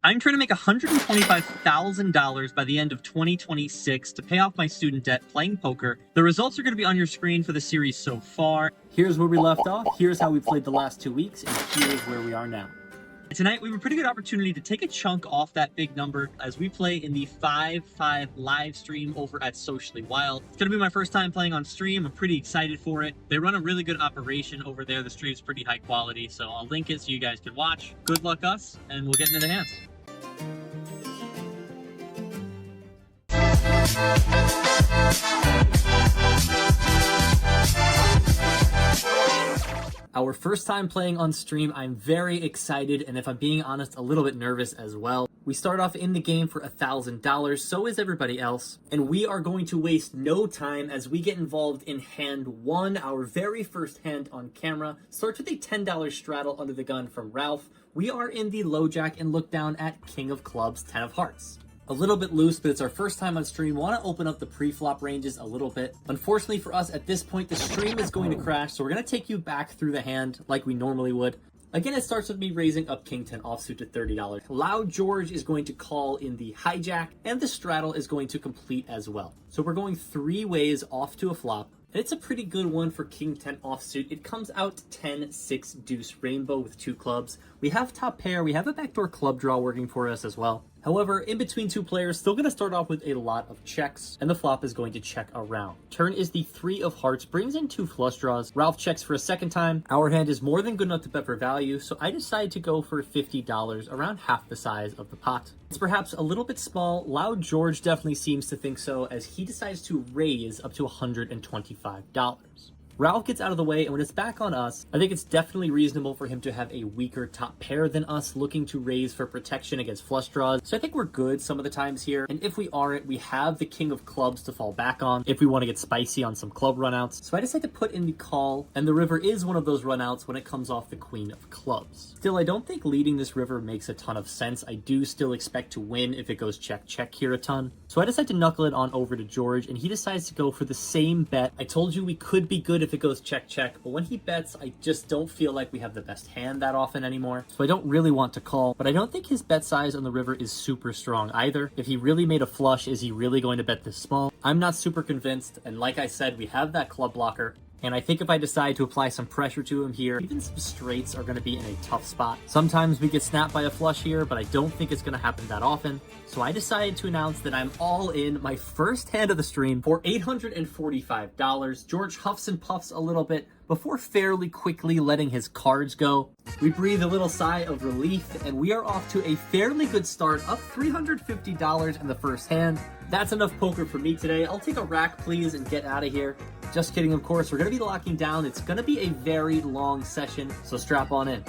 I'm trying to make $125,000 by the end of 2026 to pay off my student debt playing poker. The results are going to be on your screen for the series so far. Here's where we left off, here's how we played the last 2 weeks, and here's where we are now. Tonight, we have a pretty good opportunity to take a chunk off that big number as we play in the 5-5 live stream over at Socially Wild. It's going to be my first time playing on stream. I'm pretty excited for it. They run a really good operation over there. The stream's pretty high quality, so I'll link it so you guys can watch. Good luck us, and we'll get into the hands. Our first time playing on stream, I'm very excited, and if I'm being honest, a little bit nervous as well. We start off in the game for $1,000, so is everybody else, and we are going to waste no time as we get involved in hand 1, our very first hand on camera. Starts with a $10 straddle under the gun from Ralph. We are in the low jack and look down at King of Clubs, 10 of Hearts. A little bit loose, but it's our first time on stream. Want to open up the pre-flop ranges a little bit. Unfortunately for us, at this point, the stream is going to crash, so we're going to take you back through the hand like we normally would. Again, it starts with me raising up King 10 offsuit to $30. Loud George is going to call in the hijack, and the straddle is going to complete as well. So we're going 3 ways off to a flop. And it's a pretty good one for King 10 offsuit. It comes out 10, 6, deuce, rainbow with 2 clubs. We have top pair, we have a backdoor club draw working for us as well. However, in between 2 players, still going to start off with a lot of checks, and the flop is going to check around. Turn is the 3 of hearts, brings in 2 flush draws. Ralph checks for a second time. Our hand is more than good enough to bet for value, so I decide to go for $50, around half the size of the pot. It's perhaps a little bit small. Loud George definitely seems to think so, as he decides to raise up to $125. Ralph gets out of the way, and when it's back on us, I think it's definitely reasonable for him to have a weaker top pair than us, looking to raise for protection against flush draws. So I think we're good some of the times here, and if we aren't, we have the King of Clubs to fall back on if we want to get spicy on some club runouts. So I decide to put in the call, and the river is one of those runouts when it comes off the Queen of Clubs. Still, I don't think leading this river makes a ton of sense. I do still expect to win if it goes check-check here a ton. So I decide to knuckle it on over to George, and he decides to go for the same bet. I told you we could be good if it goes check-check, but when he bets, I just don't feel like we have the best hand that often anymore. So I don't really want to call, but I don't think his bet size on the river is super strong either. If he really made a flush, is he really going to bet this small? I'm not super convinced, and like I said, we have that club blocker. And I think if I decide to apply some pressure to him here, even some straights are going to be in a tough spot. Sometimes we get snapped by a flush here, but I don't think it's going to happen that often. So I decided to announce that I'm all in, my first hand of the stream, for $845. George huffs and puffs a little bit before fairly quickly letting his cards go. We breathe a little sigh of relief, and we are off to a fairly good start, up $350 in the first hand. That's enough poker for me today. I'll take a rack, please, and get out of here. Just kidding, of course. We're going to be locking down. It's going to be a very long session, so strap on in.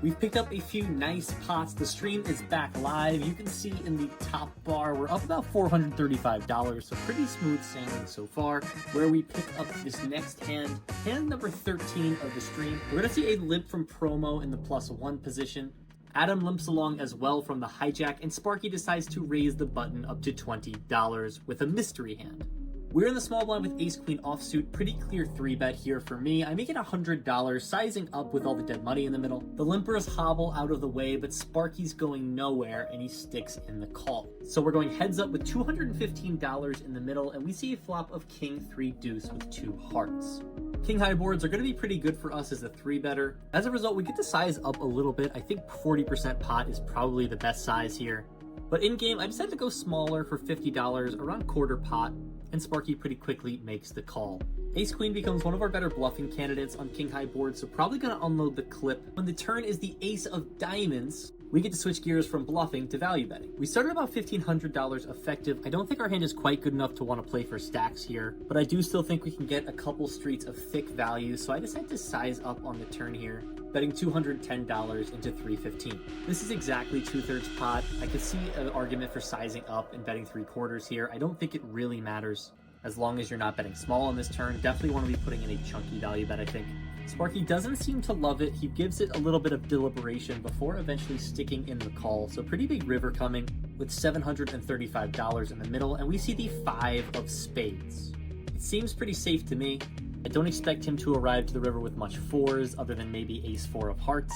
We've picked up a few nice pots. The stream is back live. You can see in the top bar, we're up about $435, so pretty smooth sailing so far. Where we pick up this next hand, hand number 13 of the stream. We're going to see a limp from promo in the +1 position. Adam limps along as well from the hijack, and Sparky decides to raise the button up to $20 with a mystery hand. We're in the small blind with ace-queen offsuit, pretty clear 3-bet here for me. I make it $100, sizing up with all the dead money in the middle. The limpers hobble out of the way, but Sparky's going nowhere, and he sticks in the call. So we're going heads up with $215 in the middle, and we see a flop of king 3 deuce with 2 hearts. King high boards are going to be pretty good for us as a 3-better. As a result, we get to size up a little bit. I think 40% pot is probably the best size here. But in-game, I decided to go smaller for $50, around quarter pot, and Sparky pretty quickly makes the call. Ace-Queen becomes one of our better bluffing candidates on king-high boards, so probably going to unload the clip. When the turn is the ace of diamonds, we get to switch gears from bluffing to value betting. We started about $1,500 effective. I don't think our hand is quite good enough to want to play for stacks here, but I do still think we can get a couple streets of thick value, so I decided to size up on the turn here, betting $210 into $315. This is exactly 2/3 pot. I could see an argument for sizing up and betting 3/4 here. I don't think it really matters as long as you're not betting small on this turn. Definitely want to be putting in a chunky value bet, I think. Sparky doesn't seem to love it. He gives it a little bit of deliberation before eventually sticking in the call. So pretty big river coming with $735 in the middle, and we see the 5 of spades. It seems pretty safe to me. I don't expect him to arrive to the river with much 4s other than maybe ace 4 of hearts.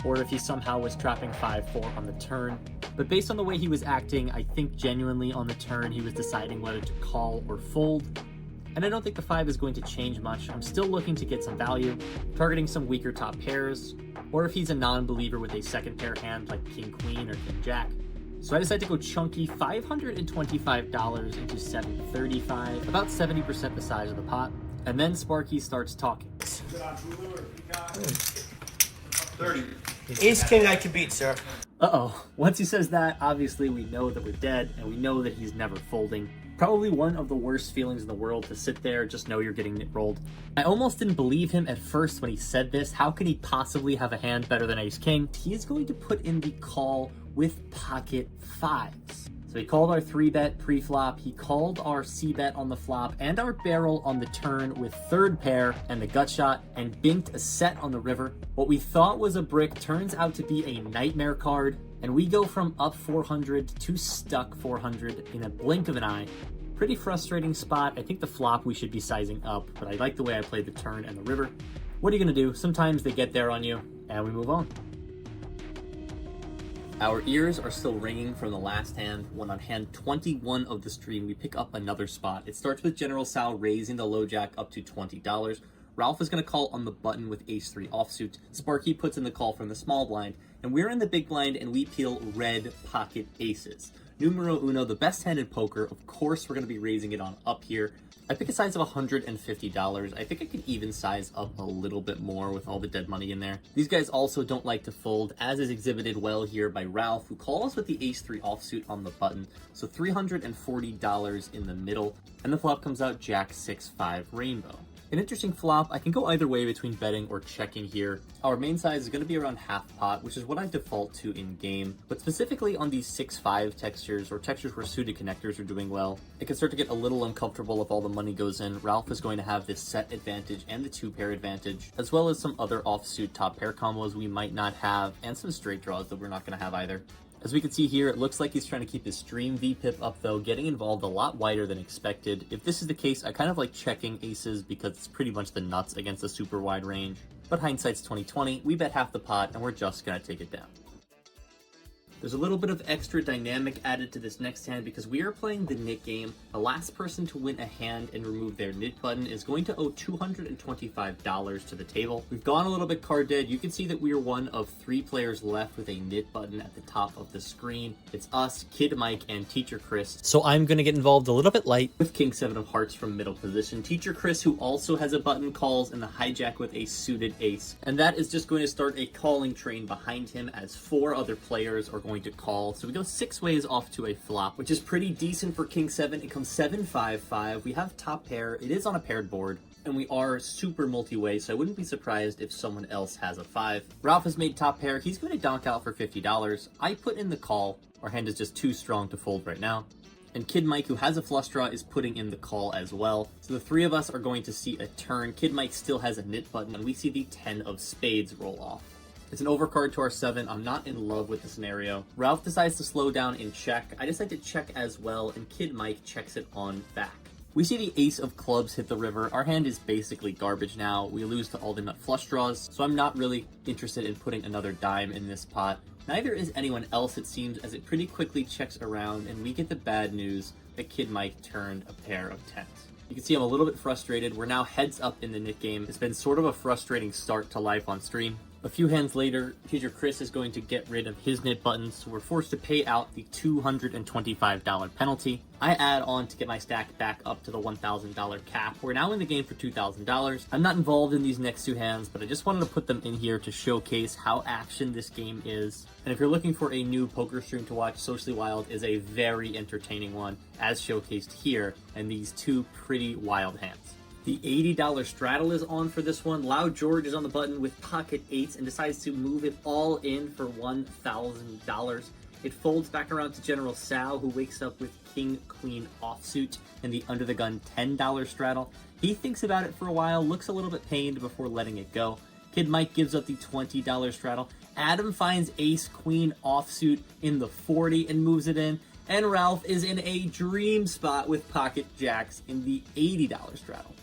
or if he somehow was trapping 5-4 on the turn. But based on the way he was acting, I think genuinely on the turn he was deciding whether to call or fold. And I don't think the 5 is going to change much. I'm still looking to get some value, targeting some weaker top pairs, or if he's a non-believer with a second pair hand like King Queen or King Jack. So I decided to go chunky $525 into 735, about 70% the size of the pot. And then Sparky starts talking. 30. Ace King I can beat, sir. Uh-oh. Once he says that, obviously we know that we're dead, and we know that he's never folding. Probably one of the worst feelings in the world to sit there, just know you're getting it rolled. I almost didn't believe him at first when he said this. How can he possibly have a hand better than Ace King? He is going to put in the call with pocket 5s. So he called our 3-bet pre-flop, he called our C-bet on the flop, and our barrel on the turn with third pair and the gut shot, and binked a set on the river. What we thought was a brick turns out to be a nightmare card, and we go from up 400 to stuck 400 in a blink of an eye. Pretty frustrating spot. I think the flop we should be sizing up, but I like the way I played the turn and the river. What are you gonna do? Sometimes they get there on you, and we move on. Our ears are still ringing from the last hand, when on hand 21 of the stream we pick up another spot. It starts with General Sal raising the low jack up to $20. Ralph is going to call on the button with ace-3 offsuit. Sparky puts in the call from the small blind, and we're in the big blind and we peel red pocket aces. Numero uno, the best hand in poker. Of course we're going to be raising it on up here. I pick a size of $150. I think I could even size up a little bit more with all the dead money in there. These guys also don't like to fold, as is exhibited well here by Ralph, who calls with the ace-3 offsuit on the button. So $340 in the middle, and the flop comes out Jack 6-5 rainbow. An interesting flop. I can go either way between betting or checking here. Our main size is going to be around half pot, which is what I default to in game, but specifically on these 6-5 textures, or textures where suited connectors are doing well, it can start to get a little uncomfortable if all the money goes in. Ralph is going to have this set advantage and the 2-pair advantage, as well as some other offsuit top pair combos we might not have, and some straight draws that we're not going to have either. As we can see here, it looks like he's trying to keep his stream VPIP up though, getting involved a lot wider than expected. If this is the case, I kind of like checking aces because it's pretty much the nuts against a super wide range. But hindsight's 20/20, we bet half the pot and we're just gonna take it down. There's a little bit of extra dynamic added to this next hand because we are playing the nit game. The last person to win a hand and remove their nit button is going to owe $225 to the table. We've gone a little bit card dead. You can see that we are one of 3 players left with a nit button at the top of the screen. It's us, Kid Mike, and Teacher Chris. So I'm going to get involved a little bit light with King 7 of Hearts from middle position. Teacher Chris, who also has a button, calls in the hijack with a suited ace. And that is just going to start a calling train behind him as 4 other players are going to call. So we go 6 ways off to a flop, which is pretty decent for King 7. It comes 7-5-5. We have top pair. It is on a paired board, and we are super multi-way, so I wouldn't be surprised if someone else has a 5. Ralph has made top pair. He's going to donk out for $50. I put in the call. Our hand is just too strong to fold right now. And Kid Mike, who has a flush draw, is putting in the call as well. So the 3 of us are going to see a turn. Kid Mike still has a nit button, and we see the 10 of spades roll off. It's an overcard to our 7. I'm not in love with the scenario. Ralph decides to slow down in check. I decide to check as well, and Kid Mike checks it on back. We see the ace of clubs hit the river. Our hand is basically garbage now. We lose to all the nut flush draws, so I'm not really interested in putting another dime in this pot. Neither is anyone else, it seems, as it pretty quickly checks around, and we get the bad news that Kid Mike turned a pair of 10s. You can see I'm a little bit frustrated. We're now heads up in the nit game. It's been sort of a frustrating start to life on stream. A few hands later, Teacher Chris is going to get rid of his nit buttons, so we're forced to pay out the $225 penalty. I add on to get my stack back up to the $1,000 cap. We're now in the game for $2,000. I'm not involved in these next 2 hands, but I just wanted to put them in here to showcase how action this game is. And if you're looking for a new poker stream to watch, Socially Wild is a very entertaining one, as showcased here, and these 2 pretty wild hands. The $80 straddle is on for this one. Loud George is on the button with pocket 8s and decides to move it all in for $1,000. It folds back around to General Sal, who wakes up with King Queen offsuit and the under the gun $10 straddle. He thinks about it for a while, looks a little bit pained before letting it go. Kid Mike gives up the $20 straddle. Adam finds ace queen offsuit in the 40 and moves it in. And Ralph is in a dream spot with pocket jacks in the $80 straddle.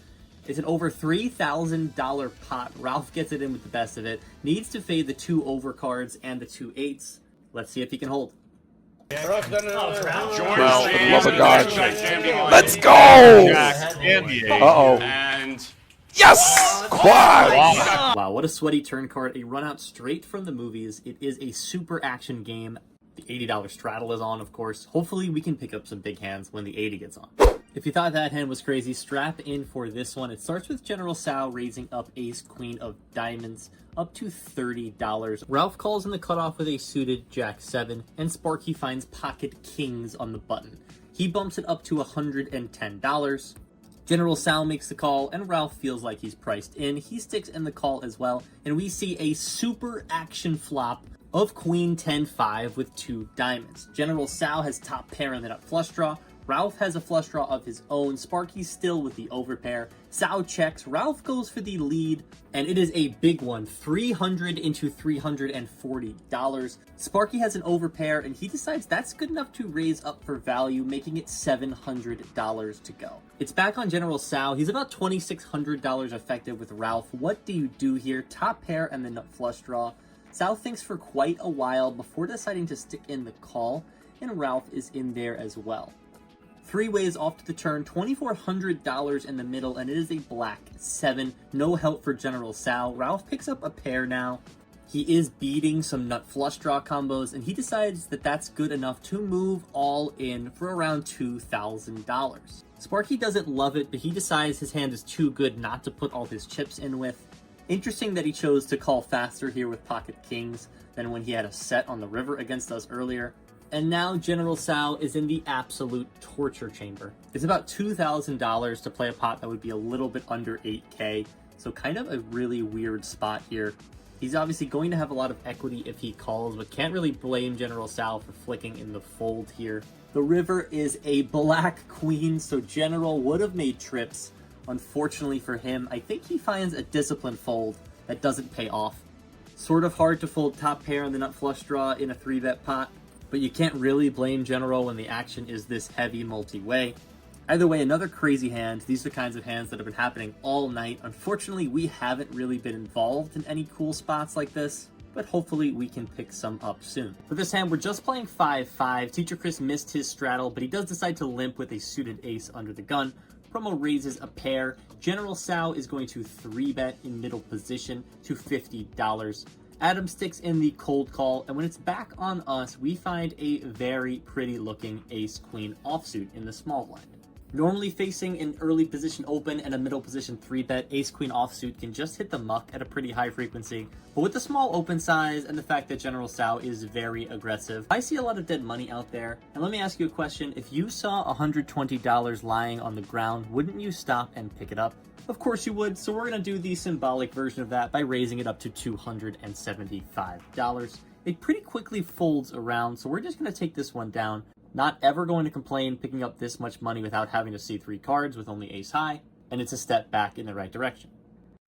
It's an over $3,000 pot. Ralph gets it in with the best of it. Needs to fade the 2 overcards and the 2 8s. Let's see if he can hold. Well, for the love of God. Let's go! Uh-oh. And Yes! Quad! Wow, what a sweaty turn card. A run out straight from the movies. It is a super action game. The $80 straddle is on, of course. Hopefully we can pick up some big hands when the 80 gets on. If you thought that hand was crazy, strap in for this one. It starts with General Sal raising up ace queen of diamonds up to $30. Ralph calls in the cutoff with a suited jack 7, and Sparky finds pocket kings on the button. He bumps it up to $110. General Sal makes the call, and Ralph feels like he's priced in. He sticks in the call as well, and we see a super action flop of queen 10-5 with 2 diamonds. General Sal has top pair and the nut flush draw. Ralph has a flush draw of his own. Sparky's still with the overpair. Sal checks. Ralph goes for the lead, and it is a big one. $300 into $340. Sparky has an overpair, and he decides that's good enough to raise up for value, making it $700 to go. It's back on General Sal. He's about $2,600 effective with Ralph. What do you do here? Top pair and the nut flush draw. Sal thinks for quite a while before deciding to stick in the call, and Ralph is in there as well. 3 ways off to the turn, $2,400 in the middle, and it is a black 7. No help for General Sal. Ralph picks up a pair now. He is beating some nut flush draw combos, and he decides that that's good enough to move all in for around $2,000. Sparky doesn't love it, but he decides his hand is too good not to put all his chips in with. Interesting that he chose to call faster here with pocket kings than when he had a set on the river against us earlier. And now General Sal is in the absolute torture chamber. It's about $2,000 to play a pot that would be a little bit under 8K, so kind of a really weird spot here. He's obviously going to have a lot of equity if he calls, but can't really blame General Sal for flicking in the fold here. The river is a black queen, so General would have made trips. Unfortunately for him, I think he finds a disciplined fold that doesn't pay off. Sort of hard to fold top pair on the nut flush draw in a 3-bet pot, but you can't really blame General when the action is this heavy multi-way. Either way, another crazy hand. These are the kinds of hands that have been happening all night. Unfortunately, we haven't really been involved in any cool spots like this, but hopefully we can pick some up soon. For this hand, we're just playing 5-5. Teacher Chris missed his straddle, but he does decide to limp with a suited ace under the gun. Promo raises a pair. General Sal is going to 3-bet in middle position to $50. Adam sticks in the cold call, and when it's back on us, we find a very pretty looking ace-queen offsuit in the small blind. Normally facing an early position open and a middle position 3-bet, ace-queen offsuit can just hit the muck at a pretty high frequency, but with the small open size and the fact that General Sal is very aggressive, I see a lot of dead money out there. And let me ask you a question. If you saw $120 lying on the ground, wouldn't you stop and pick it up? Of course you would, so we're going to do the symbolic version of that by raising it up to $275. It pretty quickly folds around, so we're just going to take this one down. Not ever going to complain picking up this much money without having to see 3 cards with only ace high, and it's a step back in the right direction.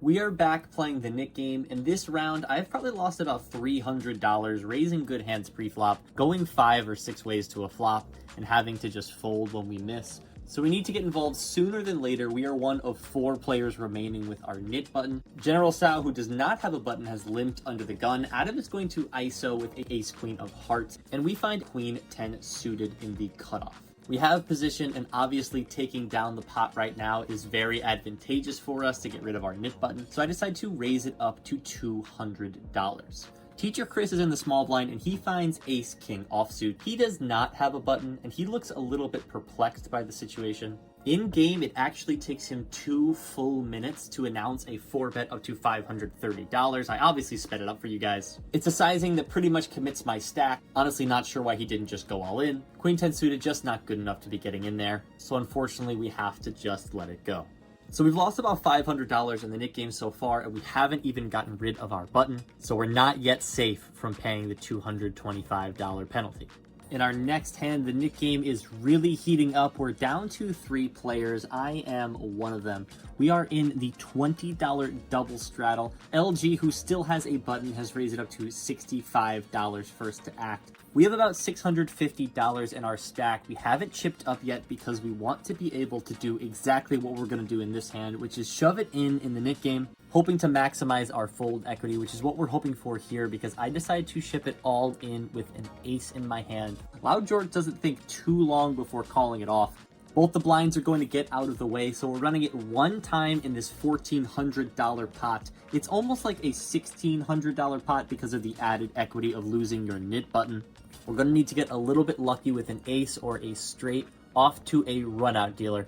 We are back playing the Nick game, and this round I've probably lost about $300 raising good hands pre-flop, going 5 or 6 ways to a flop, and having to just fold when we miss. So we need to get involved sooner than later. We are one of 4 players remaining with our knit button. General Sal, who does not have a button, has limped under the gun. Adam is going to ISO with ace queen of hearts, and we find queen 10 suited in the cutoff. We have position, and obviously taking down the pot right now is very advantageous for us to get rid of our knit button. So I decide to raise it up to $200. Teacher Chris is in the small blind, and he finds ace-king offsuit. He does not have a button, and he looks a little bit perplexed by the situation. In-game, it actually takes him 2 full minutes to announce a 4-bet up to $530. I obviously sped it up for you guys. It's a sizing that pretty much commits my stack. Honestly, not sure why he didn't just go all in. Queen 10 suited, just not good enough to be getting in there. So unfortunately, we have to just let it go. So we've lost about $500 in the Nick game so far, and we haven't even gotten rid of our button, so we're not yet safe from paying the $225 penalty. In our next hand, the Nick game is really heating up. We're down to 3 players. I am one of them. We are in the $20 double straddle. LG, who still has a button, has raised it up to $65 first to act. We have about $650 in our stack. We haven't chipped up yet because we want to be able to do exactly what we're going to do in this hand, which is shove it in the Nick game, hoping to maximize our fold equity, which is what we're hoping for here because I decided to ship it all in with an ace in my hand. Loud George doesn't think too long before calling it off. Both the blinds are going to get out of the way, so we're running it one time in this $1,400 pot. It's almost like a $1,600 pot because of the added equity of losing your nit button. We're going to need to get a little bit lucky with an ace or a straight off to a runout dealer.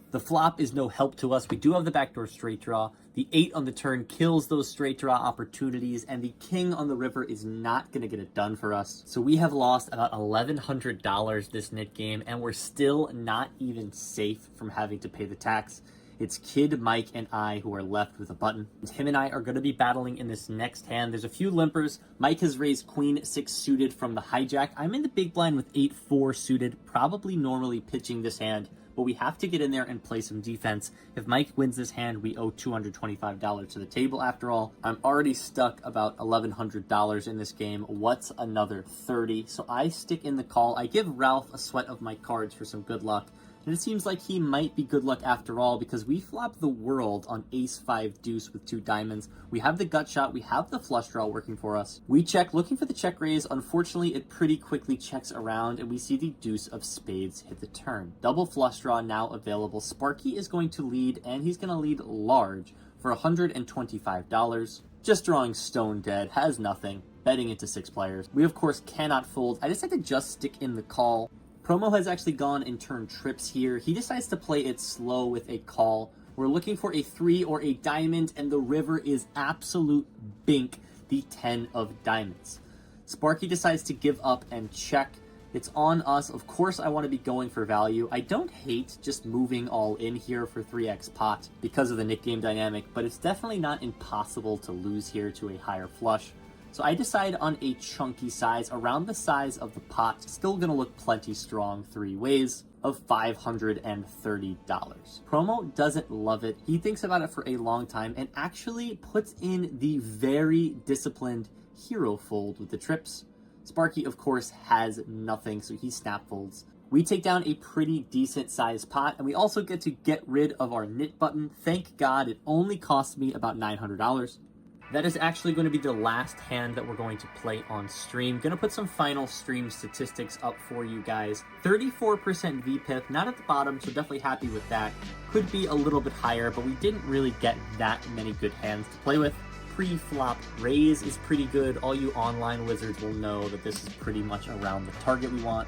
The flop is no help to us. We do have the backdoor straight draw. The 8 on the turn kills those straight draw opportunities, and the king on the river is not going to get it done for us. So we have lost about $1,100 this nit game, and we're still not even safe from having to pay the tax. It's Kid, Mike, and I who are left with a button. Him and I are going to be battling in this next hand. There's a few limpers. Mike has raised Queen 6 suited from the hijack. I'm in the big blind with 8-4 suited, probably normally pitching this hand, but we have to get in there and play some defense. If Mike wins this hand, we owe $225 to the table after all. I'm already stuck about $1,100 in this game. What's another 30? So I stick in the call. I give Ralph a sweat of my cards for some good luck. And it seems like he might be good luck after all because we flop the world on ace-5 deuce with 2 diamonds. We have the gut shot, we have the flush draw working for us. We check, looking for the check raise. Unfortunately, it pretty quickly checks around and we see the deuce of spades hit the turn. Double flush draw now available. Sparky is going to lead, and he's going to lead large for $125. Just drawing stone dead, has nothing. Betting into 6 players. We of course cannot fold. I decided to just stick in the call. Promo has actually gone and turned trips here. He decides to play it slow with a call. We're looking for a 3 or a diamond, and the river is absolute bink, the 10 of diamonds. Sparky decides to give up and check. It's on us. Of course, I want to be going for value. I don't hate just moving all in here for 3x pot because of the Nick game dynamic, but it's definitely not impossible to lose here to a higher flush. So I decide on a chunky size, around the size of the pot, still gonna look plenty strong 3 ways, of $530. Promo doesn't love it. He thinks about it for a long time and actually puts in the very disciplined hero fold with the trips. Sparky, of course, has nothing, so he snap folds. We take down a pretty decent sized pot, and we also get to get rid of our nit button. Thank God it only cost me about $900. That is actually going to be the last hand that we're going to play on stream. Going to put some final stream statistics up for you guys. 34% VPIP, not at the bottom, so definitely happy with that. Could be a little bit higher, but we didn't really get that many good hands to play with. Pre-flop raise is pretty good. All you online wizards will know that this is pretty much around the target we want.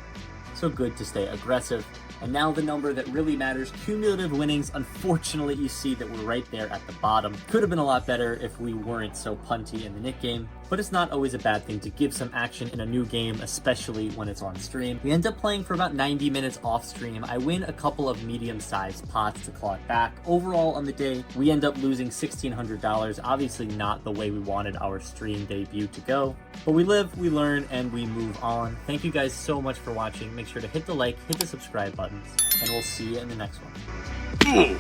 So good to stay aggressive. And now the number that really matters, cumulative winnings. Unfortunately, you see that we're right there at the bottom. Could have been a lot better if we weren't so punty in the Nick game, but it's not always a bad thing to give some action in a new game, especially when it's on stream. We end up playing for about 90 minutes off stream. I win a couple of medium-sized pots to claw it back. Overall on the day, we end up losing $1,600. Obviously not the way we wanted our stream debut to go, but we live, we learn, and we move on. Thank you guys so much for watching. Make sure to hit the like, hit the subscribe buttons, and we'll see you in the next one.